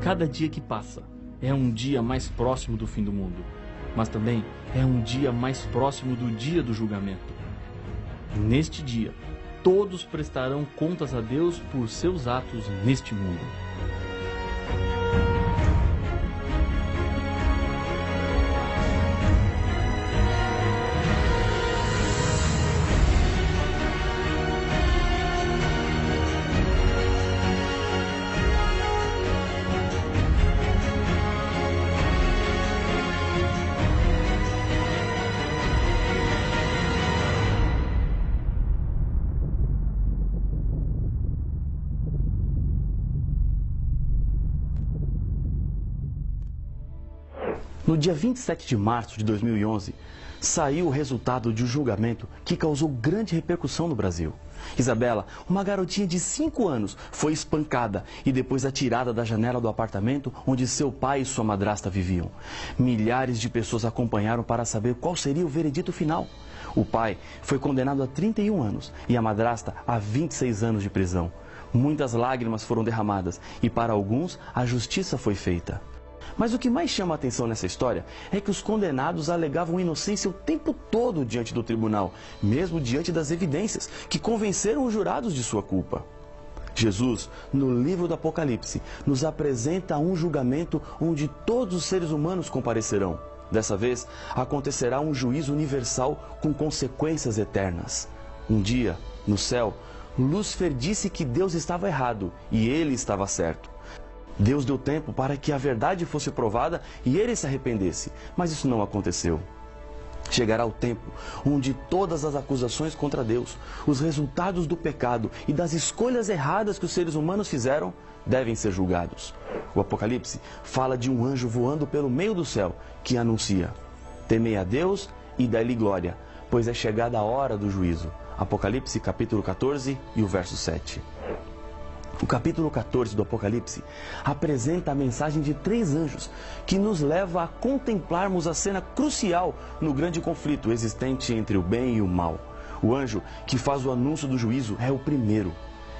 Cada dia que passa é um dia mais próximo do fim do mundo, mas também é um dia mais próximo do dia do julgamento. Neste dia, todos prestarão contas a Deus por seus atos neste mundo. No dia 27 de março de 2011, saiu o resultado de um julgamento que causou grande repercussão no Brasil. Isabela, uma garotinha de 5 anos, foi espancada e depois atirada da janela do apartamento onde seu pai e sua madrasta viviam. Milhares de pessoas acompanharam para saber qual seria o veredito final. O pai foi condenado a 31 anos e a madrasta a 26 anos de prisão. Muitas lágrimas foram derramadas e para alguns a justiça foi feita. Mas o que mais chama a atenção nessa história é que os condenados alegavam inocência o tempo todo diante do tribunal, mesmo diante das evidências que convenceram os jurados de sua culpa. Jesus, no livro do Apocalipse, nos apresenta um julgamento onde todos os seres humanos comparecerão. Dessa vez, acontecerá um juízo universal com consequências eternas. Um dia, no céu, Lúcifer disse que Deus estava errado e ele estava certo. Deus deu tempo para que a verdade fosse provada e ele se arrependesse, mas isso não aconteceu. Chegará o tempo onde todas as acusações contra Deus, os resultados do pecado e das escolhas erradas que os seres humanos fizeram, devem ser julgados. O Apocalipse fala de um anjo voando pelo meio do céu que anuncia: temei a Deus e dai-lhe glória, pois é chegada a hora do juízo. Apocalipse capítulo 14 e o verso 7. O capítulo 14 do Apocalipse apresenta a mensagem de 3 anjos que nos leva a contemplarmos a cena crucial no grande conflito existente entre o bem e o mal. O anjo que faz o anúncio do juízo é o primeiro.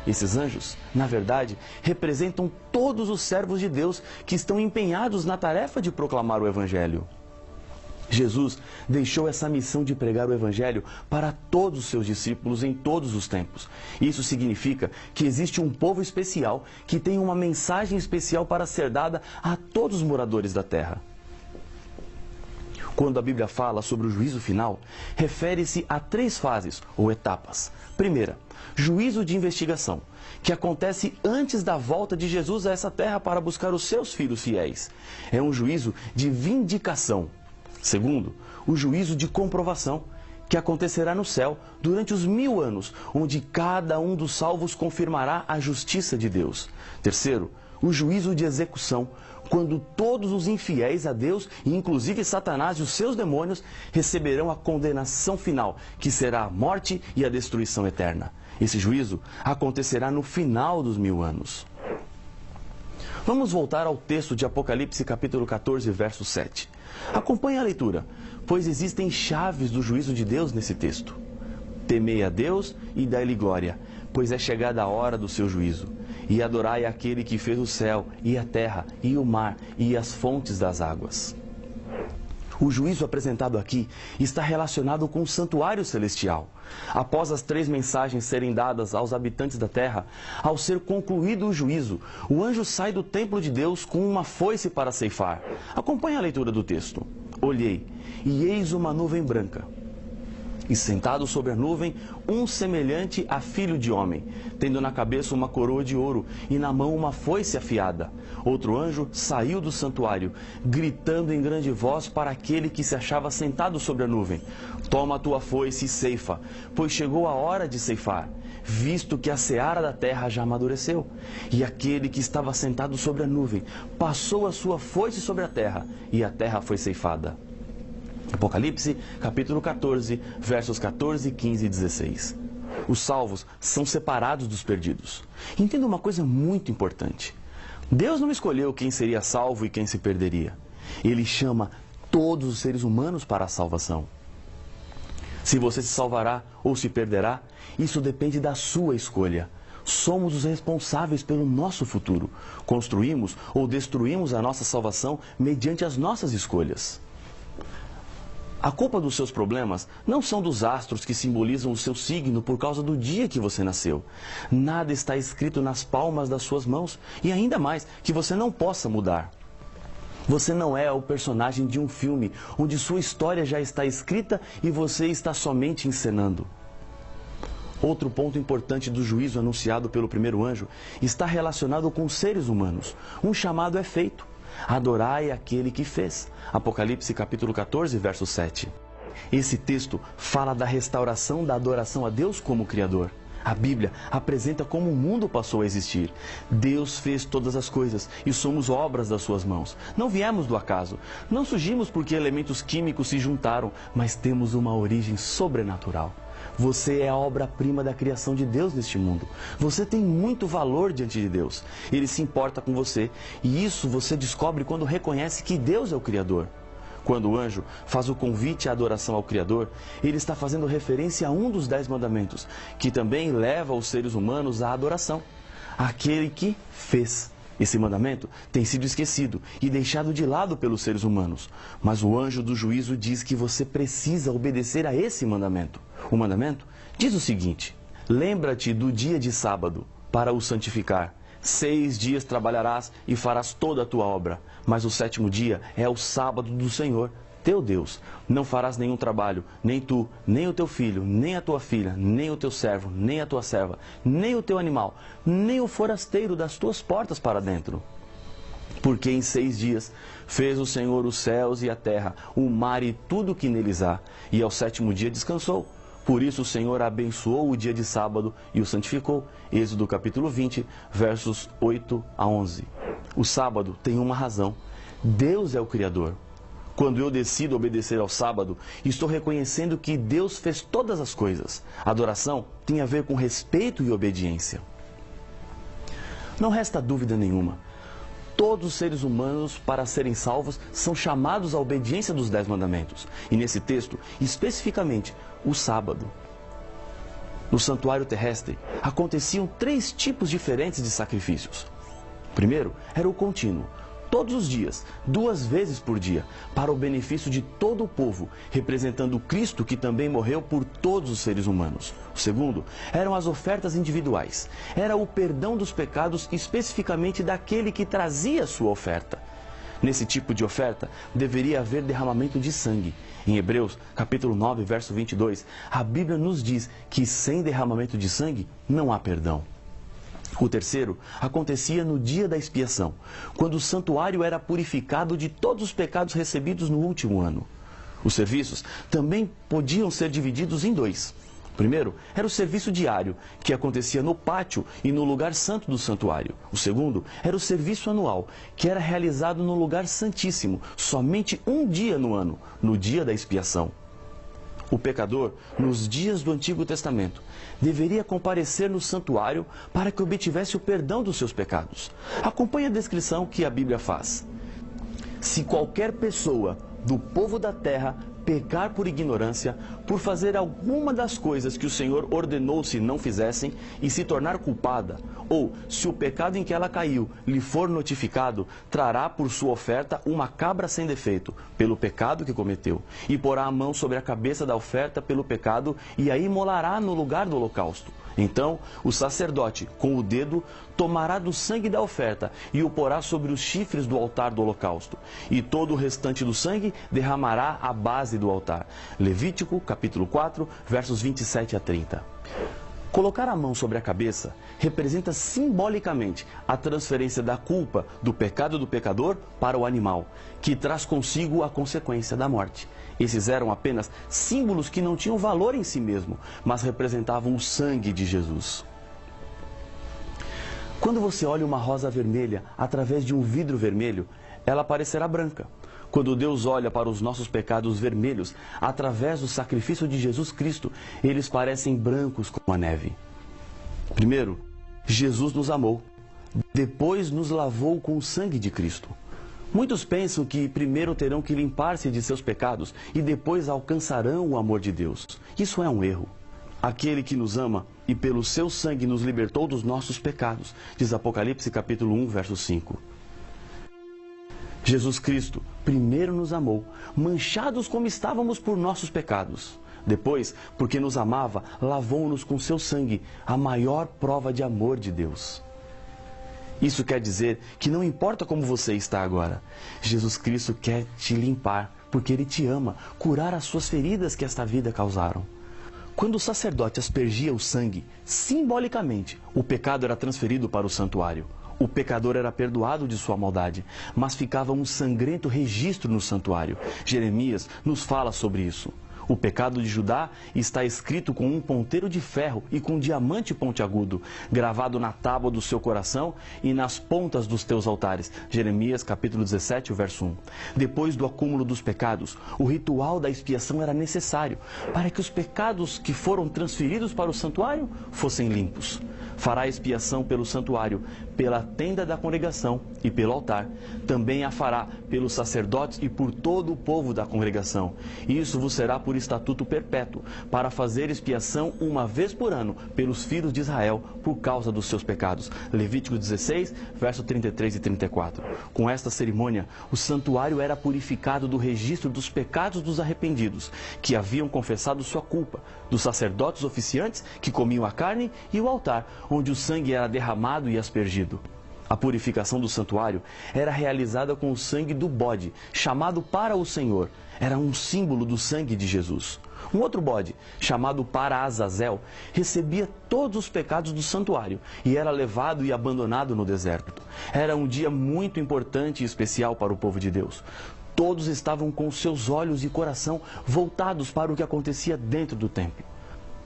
Esses anjos, na verdade, representam todos os servos de Deus que estão empenhados na tarefa de proclamar o Evangelho. Jesus deixou essa missão de pregar o Evangelho para todos os seus discípulos em todos os tempos. Isso significa que existe um povo especial que tem uma mensagem especial para ser dada a todos os moradores da terra. Quando a Bíblia fala sobre o juízo final, refere-se a 3 fases ou etapas. Primeira, juízo de investigação, que acontece antes da volta de Jesus a essa terra para buscar os seus filhos fiéis. É um juízo de vindicação. Segundo, o juízo de comprovação, que acontecerá no céu durante os 1000 anos, onde cada um dos salvos confirmará a justiça de Deus. Terceiro, o juízo de execução, quando todos os infiéis a Deus, e inclusive Satanás e os seus demônios, receberão a condenação final, que será a morte e a destruição eterna. Esse juízo acontecerá no final dos 1000 anos. Vamos voltar ao texto de Apocalipse capítulo 14, verso 7. Acompanhe a leitura, pois existem chaves do juízo de Deus nesse texto. Temei a Deus e dai-lhe glória, pois é chegada a hora do seu juízo. E adorai aquele que fez o céu, e a terra, e o mar, e as fontes das águas. O juízo apresentado aqui está relacionado com o santuário celestial. Após as 3 mensagens serem dadas aos habitantes da terra, ao ser concluído o juízo, o anjo sai do templo de Deus com uma foice para ceifar. Acompanhe a leitura do texto. Olhei, e eis uma nuvem branca. E sentado sobre a nuvem, um semelhante a filho de homem, tendo na cabeça uma coroa de ouro e na mão uma foice afiada. Outro anjo saiu do santuário, gritando em grande voz para aquele que se achava sentado sobre a nuvem: toma a tua foice e ceifa, pois chegou a hora de ceifar, visto que a seara da terra já amadureceu. E aquele que estava sentado sobre a nuvem passou a sua foice sobre a terra, e a terra foi ceifada. Apocalipse, capítulo 14, versos 14, 15 e 16. Os salvos são separados dos perdidos. Entenda uma coisa muito importante. Deus não escolheu quem seria salvo e quem se perderia. Ele chama todos os seres humanos para a salvação. Se você se salvará ou se perderá, isso depende da sua escolha. somos os responsáveis pelo nosso futuro. Construímos ou destruímos a nossa salvação mediante as nossas escolhas. A culpa dos seus problemas não são dos astros que simbolizam o seu signo por causa do dia que você nasceu. Nada está escrito nas palmas das suas mãos e ainda mais que você não possa mudar. Você não é o personagem de um filme onde sua história já está escrita e você está somente encenando. Outro ponto importante do juízo anunciado pelo primeiro anjo está relacionado com os seres humanos. Um chamado é feito: adorai aquele que fez. Apocalipse capítulo 14, verso 7. Esse texto fala da restauração da adoração a Deus como Criador. A Bíblia apresenta como o mundo passou a existir. Deus fez todas as coisas e somos obras das suas mãos. Não viemos do acaso. Não surgimos porque elementos químicos se juntaram, mas temos uma origem sobrenatural. Você é a obra-prima da criação de Deus neste mundo. Você tem muito valor diante de Deus. Ele se importa com você. E isso você descobre quando reconhece que Deus é o Criador. Quando o anjo faz o convite à adoração ao Criador, ele está fazendo referência a um dos 10 mandamentos, que também leva os seres humanos à adoração. Aquele que fez. Esse mandamento tem sido esquecido e deixado de lado pelos seres humanos. Mas o anjo do juízo diz que você precisa obedecer a esse mandamento. O mandamento diz o seguinte: lembra-te do dia de sábado para o santificar. 6 dias trabalharás e farás toda a tua obra. Mas o 7º dia é o sábado do Senhor, teu Deus. Não farás nenhum trabalho, nem tu, nem o teu filho, nem a tua filha, nem o teu servo, nem a tua serva, nem o teu animal, nem o forasteiro das tuas portas para dentro. Porque em 6 dias fez o Senhor os céus e a terra, o mar e tudo o que neles há, e ao 7º dia descansou. Por isso o Senhor abençoou o dia de sábado e o santificou. Êxodo capítulo 20, versos 8 a 11. O sábado tem uma razão. Deus é o Criador. Quando eu decido obedecer ao sábado, estou reconhecendo que Deus fez todas as coisas. Adoração tem a ver com respeito e obediência. Não resta dúvida nenhuma. Todos os seres humanos, para serem salvos, são chamados à obediência dos 10 mandamentos. E nesse texto, especificamente, o sábado. No santuário terrestre, aconteciam 3 tipos diferentes de sacrifícios. O primeiro era o contínuo, todos os dias, 2 vezes por dia, para o benefício de todo o povo, representando Cristo que também morreu por todos os seres humanos. O segundo eram as ofertas individuais. Era o perdão dos pecados especificamente daquele que trazia a sua oferta. Nesse tipo de oferta, deveria haver derramamento de sangue. Em Hebreus, capítulo 9, verso 22, a Bíblia nos diz que sem derramamento de sangue não há perdão. O terceiro acontecia no dia da expiação, quando o santuário era purificado de todos os pecados recebidos no último ano. Os serviços também podiam ser divididos em 2. O primeiro era o serviço diário, que acontecia no pátio e no lugar santo do santuário. O segundo era o serviço anual, que era realizado no lugar santíssimo, somente um dia no ano, no dia da expiação. O pecador, nos dias do Antigo Testamento, deveria comparecer no santuário para que obtivesse o perdão dos seus pecados. Acompanhe a descrição que a Bíblia faz. Se qualquer pessoa do povo da terra pecar por ignorância, por fazer alguma das coisas que o Senhor ordenou se não fizessem e se tornar culpada, ou se o pecado em que ela caiu lhe for notificado, trará por sua oferta uma cabra sem defeito, pelo pecado que cometeu, e porá a mão sobre a cabeça da oferta pelo pecado e a imolará no lugar do holocausto. Então, o sacerdote, com o dedo, tomará do sangue da oferta e o porá sobre os chifres do altar do holocausto. E todo o restante do sangue derramará à base do altar. Levítico, capítulo 4, versos 27 a 30. Colocar a mão sobre a cabeça representa simbolicamente a transferência da culpa do pecado do pecador para o animal, que traz consigo a consequência da morte. Esses eram apenas símbolos que não tinham valor em si mesmo, mas representavam o sangue de Jesus. Quando você olha uma rosa vermelha através de um vidro vermelho, ela parecerá branca. Quando Deus olha para os nossos pecados vermelhos, através do sacrifício de Jesus Cristo, eles parecem brancos como a neve. Primeiro, Jesus nos amou. Depois nos lavou com o sangue de Cristo. Muitos pensam que primeiro terão que limpar-se de seus pecados e depois alcançarão o amor de Deus. Isso é um erro. aquele que nos ama e pelo seu sangue nos libertou dos nossos pecados, diz Apocalipse capítulo 1, verso 5. Jesus Cristo primeiro nos amou, manchados como estávamos por nossos pecados. Depois, porque nos amava, lavou-nos com seu sangue, a maior prova de amor de Deus. Isso quer dizer que não importa como você está agora, Jesus Cristo quer te limpar, porque Ele te ama, curar as suas feridas que esta vida causaram. Quando o sacerdote aspergia o sangue, simbolicamente, o pecado era transferido para o santuário. O pecador era perdoado de sua maldade, mas ficava um sangrento registro no santuário. Jeremias nos fala sobre isso. O pecado de Judá está escrito com um ponteiro de ferro e com um diamante pontiagudo, gravado na tábua do seu coração e nas pontas dos teus altares. Jeremias capítulo 17, verso 1. Depois do acúmulo dos pecados, o ritual da expiação era necessário para que os pecados que foram transferidos para o santuário fossem limpos. Fará expiação pelo santuário, pela tenda da congregação e pelo altar. Também a fará pelos sacerdotes e por todo o povo da congregação. Isso vos será por estatuto perpétuo, para fazer expiação uma vez por ano pelos filhos de Israel por causa dos seus pecados. Levítico 16, verso 33 e 34. Com esta cerimônia, o santuário era purificado do registro dos pecados dos arrependidos, que haviam confessado sua culpa, dos sacerdotes oficiantes que comiam a carne e o altar, onde o sangue era derramado e aspergido. A purificação do santuário era realizada com o sangue do bode, chamado para o Senhor. Era um símbolo do sangue de Jesus. Um outro bode, chamado para Azazel, recebia todos os pecados do santuário e era levado e abandonado no deserto. Era um dia muito importante e especial para o povo de Deus. Todos estavam com seus olhos e coração voltados para o que acontecia dentro do templo.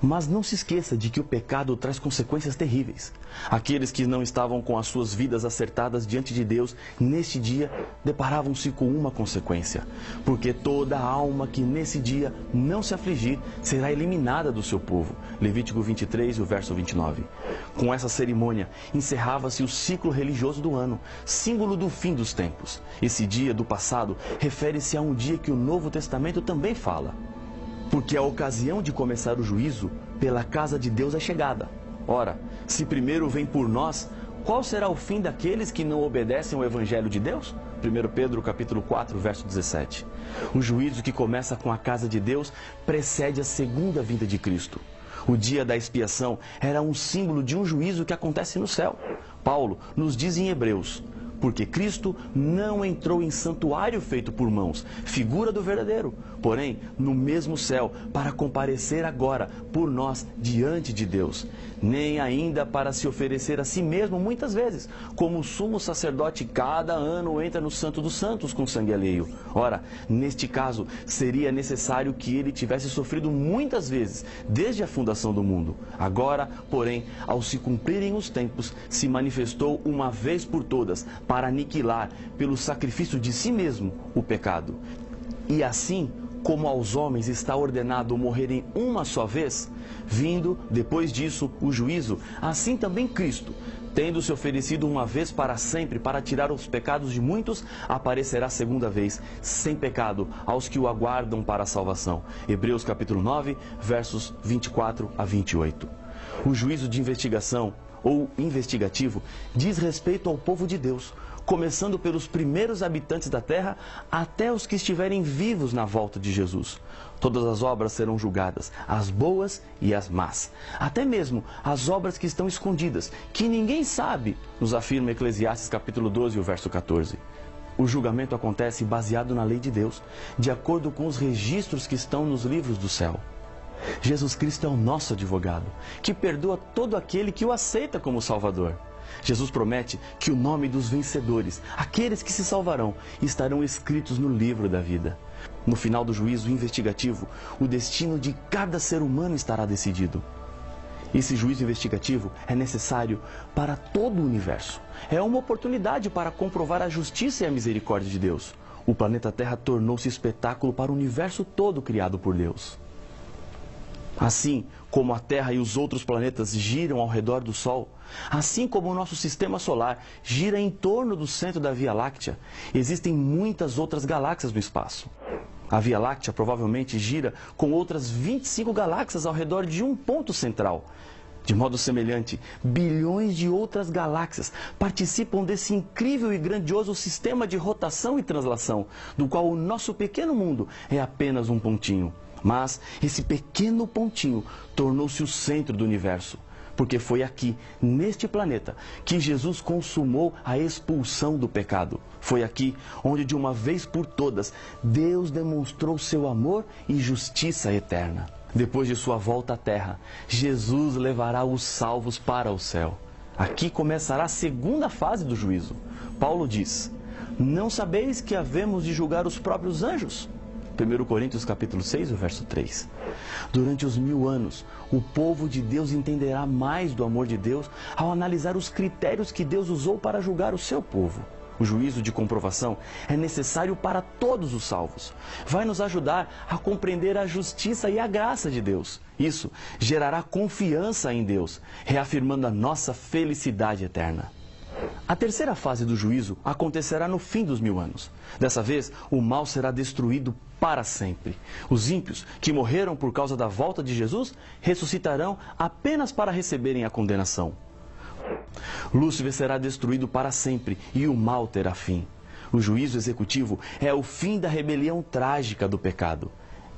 Mas não se esqueça de que o pecado traz consequências terríveis. Aqueles que não estavam com as suas vidas acertadas diante de Deus, neste dia, deparavam-se com uma consequência. Porque toda alma que nesse dia não se afligir, será eliminada do seu povo. Levítico 23, o verso 29. Com essa cerimônia, encerrava-se o ciclo religioso do ano, símbolo do fim dos tempos. Esse dia do passado refere-se a um dia que o Novo Testamento também fala. Porque a ocasião de começar o juízo pela casa de Deus é chegada. Ora, se primeiro vem por nós, qual será o fim daqueles que não obedecem ao Evangelho de Deus? 1 Pedro capítulo 4, verso 17. O juízo que começa com a casa de Deus precede a segunda vinda de Cristo. O dia da expiação era um símbolo de um juízo que acontece no céu. Paulo nos diz em Hebreus: porque Cristo não entrou em santuário feito por mãos, figura do verdadeiro, porém no mesmo céu, para comparecer agora por nós diante de Deus, nem ainda para se oferecer a si mesmo muitas vezes, como o sumo sacerdote cada ano entra no Santo dos Santos com sangue alheio. Ora, neste caso, seria necessário que ele tivesse sofrido muitas vezes, desde a fundação do mundo. Agora, porém, ao se cumprirem os tempos, se manifestou uma vez por todas, para aniquilar, pelo sacrifício de si mesmo, o pecado. E assim, como aos homens está ordenado morrerem uma só vez, vindo, depois disso, o juízo, assim também Cristo, tendo se oferecido uma vez para sempre para tirar os pecados de muitos, aparecerá segunda vez, sem pecado, aos que o aguardam para a salvação. Hebreus capítulo 9, versos 24 a 28. O juízo de investigação, ou investigativo, diz respeito ao povo de Deus, começando pelos primeiros habitantes da terra até os que estiverem vivos na volta de Jesus. Todas as obras serão julgadas, as boas e as más. Até mesmo as obras que estão escondidas, que ninguém sabe, nos afirma Eclesiastes capítulo 12, o verso 14. O julgamento acontece baseado na lei de Deus, de acordo com os registros que estão nos livros do céu. Jesus Cristo é o nosso advogado, que perdoa todo aquele que o aceita como Salvador. Jesus promete que o nome dos vencedores, aqueles que se salvarão, estarão escritos no livro da vida. No final do juízo investigativo, o destino de cada ser humano estará decidido. Esse juízo investigativo é necessário para todo o universo. É uma oportunidade para comprovar a justiça e a misericórdia de Deus. O planeta Terra tornou-se espetáculo para o universo todo criado por Deus. Assim como a Terra e os outros planetas giram ao redor do Sol, assim como o nosso sistema solar gira em torno do centro da Via Láctea, existem muitas outras galáxias no espaço. A Via Láctea provavelmente gira com outras 25 galáxias ao redor de um ponto central. De modo semelhante, bilhões de outras galáxias participam desse incrível e grandioso sistema de rotação e translação, do qual o nosso pequeno mundo é apenas um pontinho. Mas esse pequeno pontinho tornou-se o centro do universo, porque foi aqui, neste planeta, que Jesus consumou a expulsão do pecado. Foi aqui onde, de uma vez por todas, Deus demonstrou seu amor e justiça eterna. Depois de sua volta à terra, Jesus levará os salvos para o céu. Aqui começará a segunda fase do juízo. Paulo diz: não sabeis que havemos de julgar os próprios anjos? 1 Coríntios capítulo 6, o verso 3. Durante os 1000 anos, o povo de Deus entenderá mais do amor de Deus ao analisar os critérios que Deus usou para julgar o seu povo. O juízo de comprovação é necessário para todos os salvos. Vai nos ajudar a compreender a justiça e a graça de Deus. Isso gerará confiança em Deus, reafirmando a nossa felicidade eterna. A terceira fase do juízo acontecerá no fim dos 1000 anos. Dessa vez, o mal será destruído para sempre. Os ímpios, que morreram por causa da volta de Jesus, ressuscitarão apenas para receberem a condenação. Lúcifer será destruído para sempre e o mal terá fim. O juízo executivo é o fim da rebelião trágica do pecado.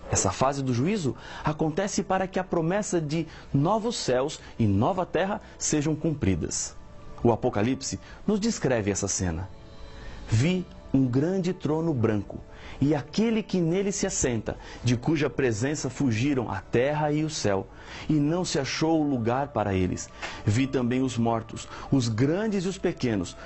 Essa fase do juízo acontece para que a promessa de novos céus e nova terra sejam cumpridas. O Apocalipse nos descreve essa cena. Vi um grande trono branco, e aquele que nele se assenta, de cuja presença fugiram a terra e o céu, e não se achou lugar para eles. Vi também os mortos, os grandes e os pequenos,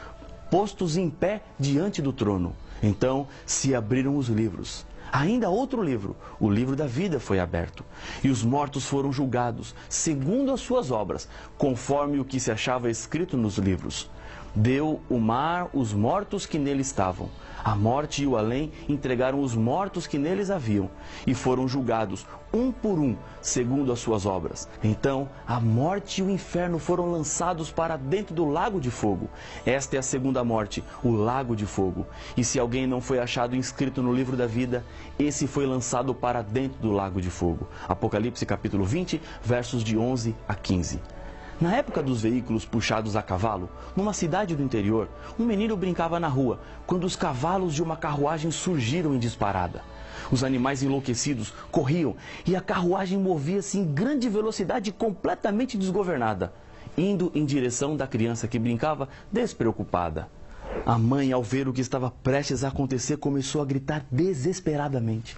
postos em pé diante do trono. Então se abriram os livros. Ainda outro livro, o livro da vida, foi aberto. E os mortos foram julgados, segundo as suas obras, conforme o que se achava escrito nos livros. Deu o mar os mortos que nele estavam. A morte e o além entregaram os mortos que neles haviam, e foram julgados, um por um, segundo as suas obras. Então a morte e o inferno foram lançados para dentro do lago de fogo. Esta é a segunda morte, o lago de fogo. E se alguém não foi achado inscrito no livro da vida, esse foi lançado para dentro do lago de fogo. Apocalipse capítulo 20, versos de 11 a 15. Na época dos veículos puxados a cavalo, numa cidade do interior, um menino brincava na rua, quando os cavalos de uma carruagem surgiram em disparada. Os animais enlouquecidos corriam e a carruagem movia-se em grande velocidade completamente desgovernada, indo em direção da criança que brincava despreocupada. A mãe, ao ver o que estava prestes a acontecer, começou a gritar desesperadamente.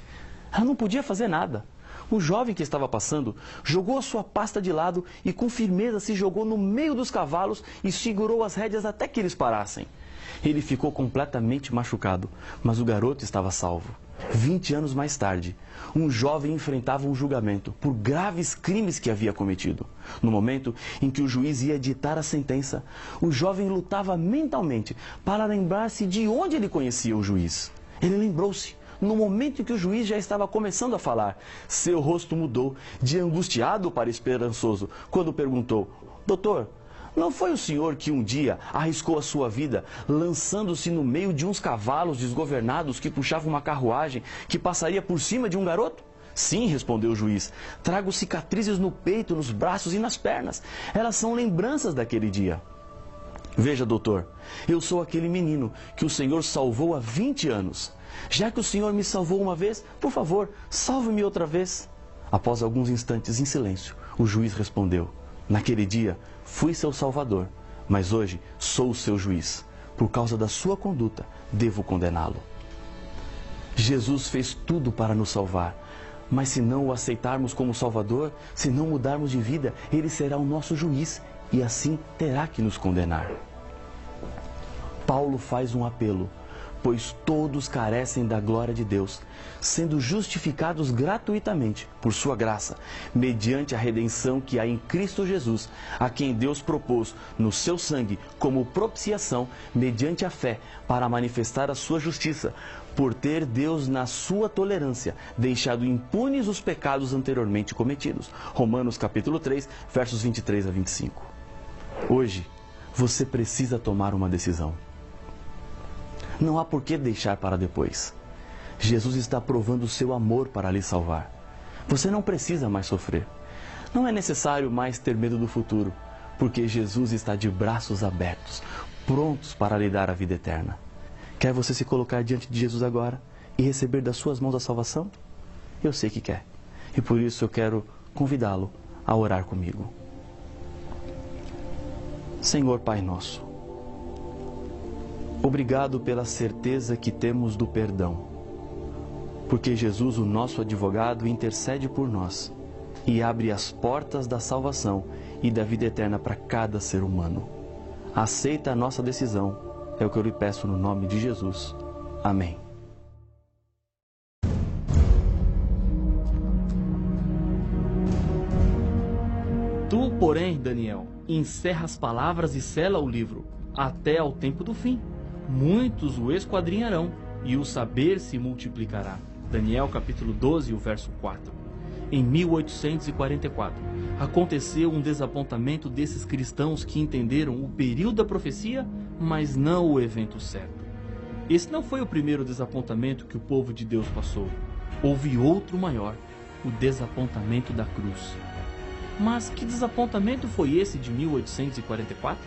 Ela não podia fazer nada. O jovem que estava passando jogou a sua pasta de lado e com firmeza se jogou no meio dos cavalos e segurou as rédeas até que eles parassem. Ele ficou completamente machucado, mas o garoto estava salvo. 20 anos mais tarde, um jovem enfrentava um julgamento por graves crimes que havia cometido. No momento em que o juiz ia ditar a sentença, o jovem lutava mentalmente para lembrar-se de onde ele conhecia o juiz. Ele lembrou-se. No momento em que o juiz já estava começando a falar, seu rosto mudou, de angustiado para esperançoso, quando perguntou: doutor, não foi o senhor que um dia arriscou a sua vida, lançando-se no meio de uns cavalos desgovernados que puxavam uma carruagem que passaria por cima de um garoto? Sim, respondeu o juiz. Trago cicatrizes no peito, nos braços e nas pernas. Elas são lembranças daquele dia. Veja, doutor, eu sou aquele menino que o senhor salvou há 20 anos. Já que o senhor me salvou uma vez, por favor, salve-me outra vez. Após alguns instantes em silêncio, o juiz respondeu: naquele dia fui seu salvador, mas hoje sou o seu juiz. Por causa da sua conduta, devo condená-lo. Jesus fez tudo para nos salvar, mas se não o aceitarmos como salvador, se não mudarmos de vida, ele será o nosso juiz e assim terá que nos condenar. Paulo faz um apelo: pois todos carecem da glória de Deus, sendo justificados gratuitamente por sua graça, mediante a redenção que há em Cristo Jesus, a quem Deus propôs no seu sangue como propiciação, mediante a fé, para manifestar a sua justiça, por ter Deus, na sua tolerância, deixado impunes os pecados anteriormente cometidos. Romanos capítulo 3, versos 23 a 25. Hoje, você precisa tomar uma decisão. Não há por que deixar para depois. Jesus está provando o seu amor para lhe salvar. Você não precisa mais sofrer. Não é necessário mais ter medo do futuro, porque Jesus está de braços abertos, prontos para lhe dar a vida eterna. Quer você se colocar diante de Jesus agora e receber das suas mãos a salvação? Eu sei que quer. E por isso eu quero convidá-lo a orar comigo. Senhor Pai nosso, obrigado pela certeza que temos do perdão, porque Jesus, o nosso advogado, intercede por nós e abre as portas da salvação e da vida eterna para cada ser humano. Aceita a nossa decisão, é o que eu lhe peço no nome de Jesus. Amém. Tu, porém, Daniel, encerra as palavras e sela o livro, até ao tempo do fim. Muitos o esquadrinharão, e o saber se multiplicará. Daniel capítulo 12, o verso 4. Em 1844, aconteceu um desapontamento desses cristãos que entenderam o período da profecia, mas não o evento certo. Esse não foi o primeiro desapontamento que o povo de Deus passou. Houve outro maior, o desapontamento da cruz. Mas que desapontamento foi esse de 1844?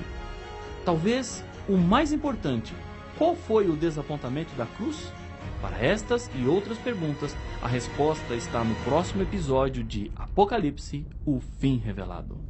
Talvez o mais importante. Qual foi o desapontamento da cruz? Para estas e outras perguntas, a resposta está no próximo episódio de Apocalipse, o fim revelado.